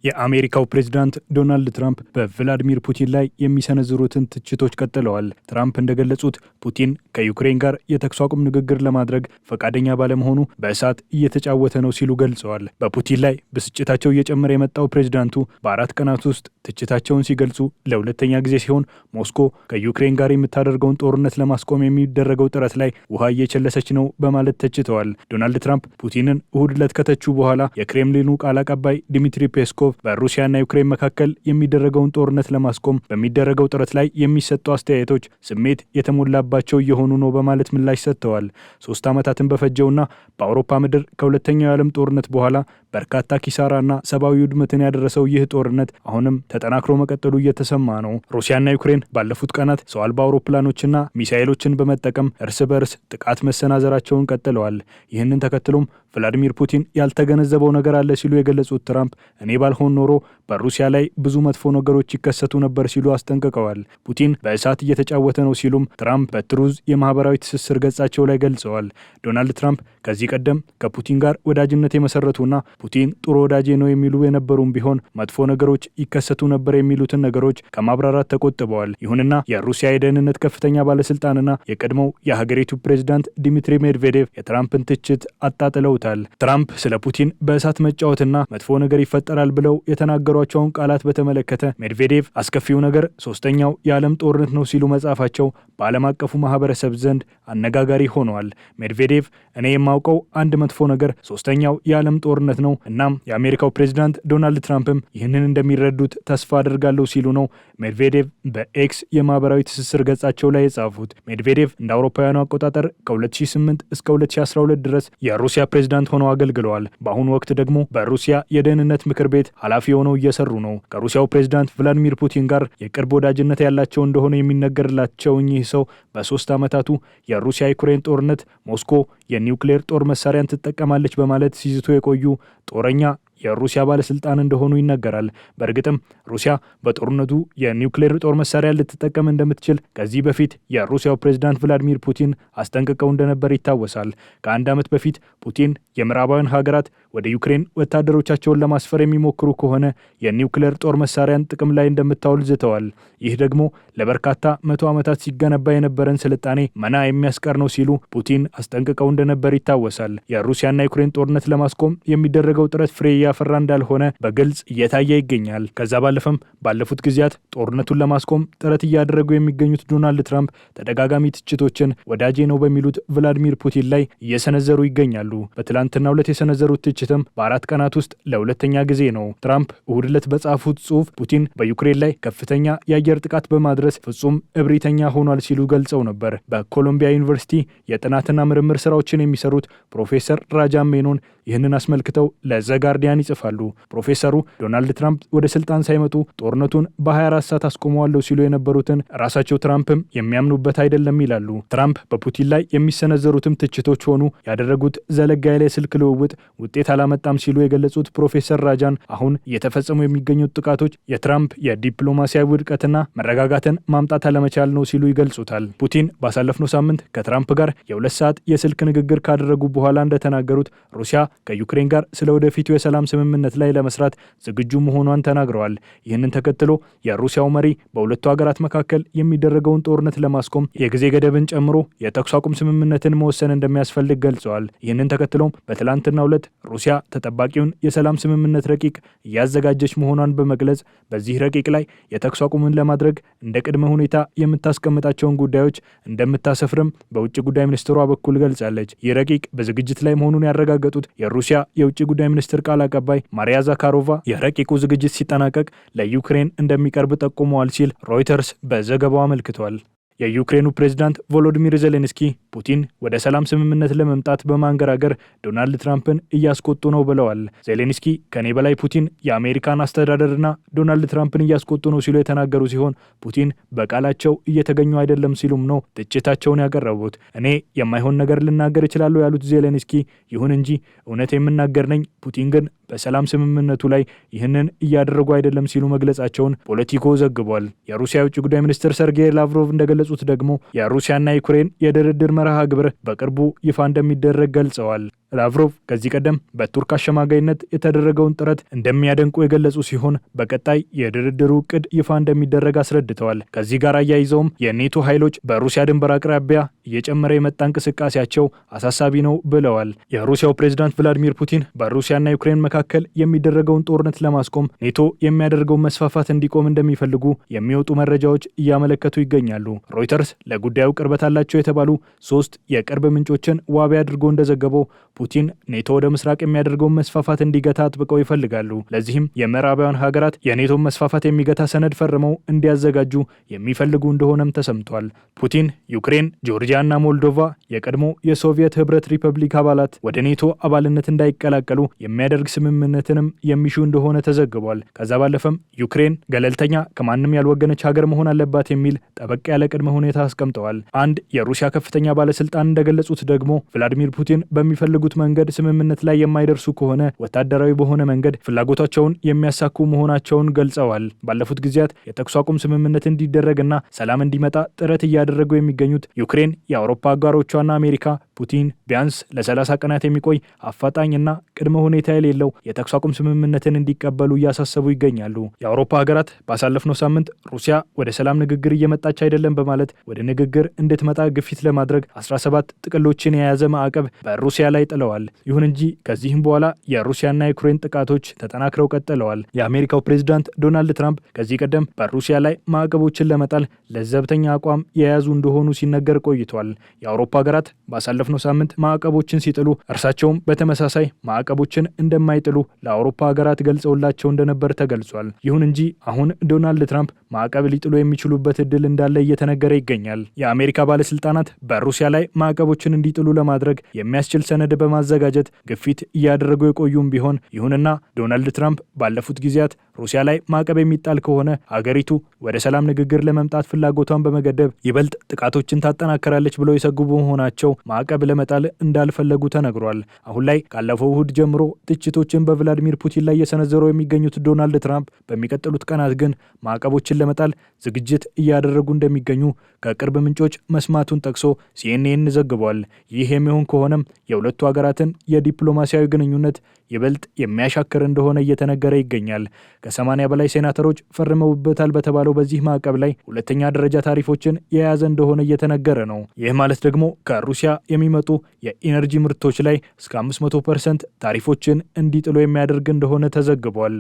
የአሜሪካው ፕሬዝዳንት ዶናልድ ትራምፕ በቭላዲሚር ፑቲን ላይ የሚሰነዝሩትን ትችቶች ቀጥለዋል። ትራምፕ እንደገለጹት ፑቲን ከዩክሬን ጋር የተኩስ አቁም ንግግር ለማድረግ ፈቃደኛ ባለመሆኑ በእሳት እየተጫወተ ነው ሲሉ ገልጸዋል። በፑቲን ላይ ብስጭታቸው እየጨመረ የመጣው ፕሬዝዳንቱ በ4 ቀናት ውስጥ ትችታቸውን ሲገልጹ ለሁለተኛ ጊዜ ሲሆን ሞስኮ ከዩክሬን ጋር የምታደርገውን ጦርነት ለማስቆም የሚደረገው ጥረት ላይ ውሃ እየቸለሰች ነው በማለት ተችተዋል። ዶናልድ ትራምፕ ፑቲንን እሁድ ዕለት ከተቹ በኋላ የክሬምሊኑ ቃል አቀባይ ዲሚትሪ ፔስኮቭ በሩሲያና ዩክሬን መካከል የሚደረገውን ጦርነት ለማስቆም በሚደረገው ጥረት ላይ የሚሰጡ አስተያየቶች ስሜት የተሞላባቸው እየሆኑ ነው በማለት ምላሽ ሰጥተዋል። 3 ዓመታትን በፈጀውና በአውሮፓ ምድር ከሁለተኛው የዓለም ጦርነት በኋላ በርካታ ኪሳራና ሰብአዊ ውድመትን ያደረሰው ይህ ጦርነት አሁንም ተጠናክሮ መቀጠሉ እየተሰማ ነው። ሩሲያና ዩክሬን ባለፉት ቀናት ሰው አልባ አውሮፕላኖችና ሚሳኤሎችን በመጠቀም እርስ በርስ ጥቃት መሰናዘራቸውን ቀጥለዋል። ይህንን ተከትሎም ቭላዲሚር ፑቲን ያልተገነዘበው ነገር አለ ሲሉ የገለጹት ትራምፕ እኔ ባልሆን ኖሮ በሩሲያ ላይ ብዙ መጥፎ ነገሮች ይከሰቱ ነበር ሲሉ አስጠንቅቀዋል። ፑቲን በእሳት እየተጫወተ ነው ሲሉም ትራምፕ በትሩዝ የማህበራዊ ትስስር ገጻቸው ላይ ገልጸዋል። ዶናልድ ትራምፕ ከዚህ ቀደም ከፑቲን ጋር ወዳጅነት የመሰረቱና ፑቲን ጥሩ ወዳጄ ነው የሚሉ የነበሩም ቢሆን መጥፎ ነገሮች ይከሰቱ ነበር የሚሉትን ነገሮች ከማብራራት ተቆጥበዋል። ይሁንና የሩሲያ የደህንነት ከፍተኛ ባለስልጣንና የቀድሞው የሀገሪቱ ፕሬዝዳንት ዲሚትሪ ሜድቬዴቭ የትራምፕን ትችት አጣጥለውታል። ትራምፕ ስለ ፑቲን በእሳት መጫወትና መጥፎ ነገር ይፈጠራል ብለው የተናገሯቸውን ቃላት በተመለከተ ሜድቬዴቭ አስከፊው ነገር 3ኛው የዓለም ጦርነት ነው ሲሉ መጻፋቸው በዓለም አቀፉ ማህበረሰብ ዘንድ አነጋጋሪ ሆነዋል። ሜድቬዴቭ እኔ የማውቀው አንድ መጥፎ ነገር 3ኛው የዓለም ጦርነት ነው፣ እናም የአሜሪካው ፕሬዝዳንት ዶናልድ ትራምፕም ይህንን እንደሚረዱት ተስፋ አድርጋለሁ ሲሉ ነው ሜድቬዴቭ በኤክስ የማህበራዊ ትስስር ገጻቸው ላይ የጻፉት። ሜድቬዴቭ እንደ አውሮፓውያኑ አቆጣጠር ከ2008 እስከ 2012 ድረስ የሩሲያ ፕሬዝዳንት ሆነው አገልግለዋል። በአሁኑ ወቅት ደግሞ በሩሲያ የደህንነት ምክር ቤት ኃላፊ ሆነው እየሰሩ ነው። ከሩሲያው ፕሬዝዳንት ቭላዲሚር ፑቲን ጋር የቅርብ ወዳጅነት ያላቸው እንደሆነ የሚነገርላቸው እኚህ ሰው በ3 ዓመታቱ የሩሲያ ዩክሬን ጦርነት ሞስኮ የኒውክሌር ጦር መሳሪያን ትጠቀማለች በማለት ሲዝቱ የቆዩ ጦረኛ የሩሲያ ባለስልጣን እንደሆኑ ይነገራል። በእርግጥም ሩሲያ በጦርነቱ የኒውክሌር ጦር መሳሪያ ልትጠቀም እንደምትችል ከዚህ በፊት የሩሲያው ፕሬዝዳንት ቭላዲሚር ፑቲን አስጠንቅቀው እንደነበር ይታወሳል። ከ1 ዓመት በፊት ፑቲን የምዕራባውያን ሀገራት ወደ ዩክሬን ወታደሮቻቸውን ለማስፈር የሚሞክሩ ከሆነ የኒውክሌር ጦር መሳሪያን ጥቅም ላይ እንደምታውል ዝተዋል። ይህ ደግሞ ለበርካታ 100 ዓመታት ሲገነባ የነበረን ስልጣኔ መና የሚያስቀር ነው ሲሉ ፑቲን አስጠንቅቀው እንደነበር ይታወሳል። የሩሲያና ዩክሬን ጦርነት ለማስቆም የሚደረገው ጥረት ፍሬ ያፈራ እንዳልሆነ በግልጽ እየታየ ይገኛል። ከዛ ባለፈም ባለፉት ጊዜያት ጦርነቱን ለማስቆም ጥረት እያደረጉ የሚገኙት ዶናልድ ትራምፕ ተደጋጋሚ ትችቶችን ወዳጄ ነው በሚሉት ቭላዲሚር ፑቲን ላይ እየሰነዘሩ ይገኛሉ። በትላንትናው ዕለት የሰነዘሩት ትችትም በ4 ቀናት ውስጥ ለሁለተኛ ጊዜ ነው። ትራምፕ እሁድ ዕለት በጻፉት ጽሑፍ ፑቲን በዩክሬን ላይ ከፍተኛ የአየር ጥቃት በማድረስ ፍጹም እብሪተኛ ሆኗል ሲሉ ገልጸው ነበር። በኮሎምቢያ ዩኒቨርሲቲ የጥናትና ምርምር ስራዎችን የሚሰሩት ፕሮፌሰር ራጃን ሜኖን ይህንን አስመልክተው ለዘ ጋርዲያን ይጽፋሉ። ፕሮፌሰሩ ዶናልድ ትራምፕ ወደ ስልጣን ሳይመጡ ጦርነቱን በ24 ሰዓት አስቆመዋለሁ ሲሉ የነበሩትን ራሳቸው ትራምፕም የሚያምኑበት አይደለም ይላሉ። ትራምፕ በፑቲን ላይ የሚሰነዘሩትም ትችቶች ሆኑ ያደረጉት ዘለጋ ያለ ስልክ ልውውጥ ውጤት አላመጣም ሲሉ የገለጹት ፕሮፌሰር ራጃን አሁን እየተፈጸሙ የሚገኙት ጥቃቶች የትራምፕ የዲፕሎማሲያዊ ውድቀትና መረጋጋትን ማምጣት አለመቻል ነው ሲሉ ይገልጹታል። ፑቲን ባሳለፍነው ሳምንት ከትራምፕ ጋር የ2 ሰዓት የስልክ ንግግር ካደረጉ በኋላ እንደተናገሩት ሩሲያ ከዩክሬን ጋር ስለ ወደፊቱ የሰላም ስምምነት ላይ ለመስራት ዝግጁ መሆኗን ተናግረዋል። ይህንን ተከትሎ የሩሲያው መሪ በሁለቱ ሀገራት መካከል የሚደረገውን ጦርነት ለማስቆም የጊዜ ገደብን ጨምሮ የተኩስ አቁም ስምምነትን መወሰን እንደሚያስፈልግ ገልጸዋል። ይህንን ተከትሎም በትላንትናው ዕለት ሩሲያ ተጠባቂውን የሰላም ስምምነት ረቂቅ እያዘጋጀች መሆኗን በመግለጽ በዚህ ረቂቅ ላይ የተኩስ አቁምን ለማድረግ እንደ ቅድመ ሁኔታ የምታስቀምጣቸውን ጉዳዮች እንደምታሰፍርም በውጭ ጉዳይ ሚኒስትሯ በኩል ገልጻለች። ይህ ረቂቅ በዝግጅት ላይ መሆኑን ያረጋገጡት የሩሲያ የውጭ ጉዳይ ሚኒስትር ቃል አቀባይ ማሪያ ዛካሮቫ የረቂቁ ዝግጅት ሲጠናቀቅ ለዩክሬን እንደሚቀርብ ጠቁመዋል ሲል ሮይተርስ በዘገባው አመልክቷል። የዩክሬኑ ፕሬዝዳንት ቮሎዲሚር ዜሌንስኪ ፑቲን ወደ ሰላም ስምምነት ለመምጣት በማንገራገር ዶናልድ ትራምፕን እያስቆጡ ነው ብለዋል። ዜሌንስኪ ከኔ በላይ ፑቲን የአሜሪካን አስተዳደርና ዶናልድ ትራምፕን እያስቆጡ ነው ሲሉ የተናገሩ ሲሆን ፑቲን በቃላቸው እየተገኙ አይደለም ሲሉም ነው ትችታቸውን ያቀረቡት። እኔ የማይሆን ነገር ልናገር እችላለሁ ያሉት ዜሌንስኪ ይሁን እንጂ እውነት የምናገር ነኝ፣ ፑቲን ግን በሰላም ስምምነቱ ላይ ይህንን እያደረጉ አይደለም ሲሉ መግለጻቸውን ፖለቲኮ ዘግቧል። የሩሲያ የውጭ ጉዳይ ሚኒስትር ሰርጌይ ላቭሮቭ እንደገለጹት ደግሞ የሩሲያና ዩክሬን የድርድር መርሃ ግብር በቅርቡ ይፋ እንደሚደረግ ገልጸዋል። ላቭሮቭ ከዚህ ቀደም በቱርክ አሸማጋይነት የተደረገውን ጥረት እንደሚያደንቁ የገለጹ ሲሆን በቀጣይ የድርድሩ እቅድ ይፋ እንደሚደረግ አስረድተዋል። ከዚህ ጋር አያይዘውም የኔቶ ኃይሎች በሩሲያ ድንበር አቅራቢያ እየጨመረ የመጣ እንቅስቃሴያቸው አሳሳቢ ነው ብለዋል። የሩሲያው ፕሬዝዳንት ቭላዲሚር ፑቲን በሩሲያና ዩክሬን መካከል የሚደረገውን ጦርነት ለማስቆም ኔቶ የሚያደርገውን መስፋፋት እንዲቆም እንደሚፈልጉ የሚወጡ መረጃዎች እያመለከቱ ይገኛሉ። ሮይተርስ ለጉዳዩ ቅርበት አላቸው የተባሉ 3 የቅርብ ምንጮችን ዋቢ አድርጎ እንደዘገበው ፑቲን ኔቶ ወደ ምስራቅ የሚያደርገውን መስፋፋት እንዲገታ አጥብቀው ይፈልጋሉ። ለዚህም የምዕራባውያን ሀገራት የኔቶን መስፋፋት የሚገታ ሰነድ ፈርመው እንዲያዘጋጁ የሚፈልጉ እንደሆነም ተሰምቷል። ፑቲን ዩክሬን፣ ጆርጂያና ሞልዶቫ የቀድሞ የሶቪየት ህብረት ሪፐብሊክ አባላት ወደ ኔቶ አባልነት እንዳይቀላቀሉ የሚያደርግ ስምምነትንም የሚሹ እንደሆነ ተዘግቧል። ከዛ ባለፈም ዩክሬን ገለልተኛ ከማንም ያልወገነች ሀገር መሆን አለባት የሚል ጠበቅ ያለ ቅድመ ሁኔታ አስቀምጠዋል። አንድ የሩሲያ ከፍተኛ ባለስልጣን እንደገለጹት ደግሞ ቭላዲሚር ፑቲን በሚፈልጉት መንገድ ስምምነት ላይ የማይደርሱ ከሆነ ወታደራዊ በሆነ መንገድ ፍላጎታቸውን የሚያሳኩ መሆናቸውን ገልጸዋል። ባለፉት ጊዜያት የተኩስ አቁም ስምምነት እንዲደረግና ሰላም እንዲመጣ ጥረት እያደረጉ የሚገኙት ዩክሬን፣ የአውሮፓ አጋሮቿና አሜሪካ ፑቲን ቢያንስ ለ30 ቀናት የሚቆይ አፋጣኝና ቅድመ ሁኔታ የሌለው የተኩስ አቁም ስምምነትን እንዲቀበሉ እያሳሰቡ ይገኛሉ። የአውሮፓ ሀገራት ባሳለፍነው ሳምንት ሩሲያ ወደ ሰላም ንግግር እየመጣች አይደለም በማለት ወደ ንግግር እንድትመጣ ግፊት ለማድረግ 17 ጥቅሎችን የያዘ ማዕቀብ በሩሲያ ላይ ጥለዋል። ይሁን እንጂ ከዚህም በኋላ የሩሲያና የዩክሬን ጥቃቶች ተጠናክረው ቀጥለዋል። የአሜሪካው ፕሬዝዳንት ዶናልድ ትራምፕ ከዚህ ቀደም በሩሲያ ላይ ማዕቀቦችን ለመጣል ለዘብተኛ አቋም የያዙ እንደሆኑ ሲነገር ቆይቷል። የአውሮፓ ሀገራት ባሳለፍነው ሳምንት ማዕቀቦችን ሲጥሉ እርሳቸውም በተመሳሳይ ማዕቀቦችን እንደማይጥሉ ለአውሮፓ ሀገራት ገልጸውላቸው እንደነበር ተገልጿል። ይሁን እንጂ አሁን ዶናልድ ትራምፕ ማዕቀብ ሊጥሉ የሚችሉበት እድል እንዳለ እየተነገረ ይገኛል። የአሜሪካ ባለስልጣናት በሩሲያ ላይ ማዕቀቦችን እንዲጥሉ ለማድረግ የሚያስችል ሰነድ በማዘጋጀት ግፊት እያደረጉ የቆዩም ቢሆን ይሁንና ዶናልድ ትራምፕ ባለፉት ጊዜያት ሩሲያ ላይ ማዕቀብ የሚጣል ከሆነ አገሪቱ ወደ ሰላም ንግግር ለመምጣት ፍላጎቷን በመገደብ ይበልጥ ጥቃቶችን ታጠናከራለች ብለው የሰጉ በመሆናቸው ማዕቀብ ለመጣል እንዳልፈለጉ ተነግሯል። አሁን ላይ ካለፈው እሁድ ጀምሮ ትችቶችን በቭላዲሚር ፑቲን ላይ እየሰነዘሩ የሚገኙት ዶናልድ ትራምፕ በሚቀጥሉት ቀናት ግን ማዕቀቦችን ለመጣል ዝግጅት እያደረጉ እንደሚገኙ ከቅርብ ምንጮች መስማቱን ጠቅሶ ሲኤንኤን ዘግቧል። ይህ የሚሆን ከሆነም የሁለቱ ሀገራትን የዲፕሎማሲያዊ ግንኙነት ይበልጥ የሚያሻክር እንደሆነ እየተነገረ ይገኛል። ከ80 በላይ ሴናተሮች ፈርመውበታል በተባለው በዚህ ማዕቀብ ላይ ሁለተኛ ደረጃ ታሪፎችን የያዘ እንደሆነ እየተነገረ ነው። ይህ ማለት ደግሞ ከሩሲያ የሚመጡ የኢነርጂ ምርቶች ላይ እስከ 500% ታሪፎችን እንዲጥሉ የሚያደርግ እንደሆነ ተዘግቧል።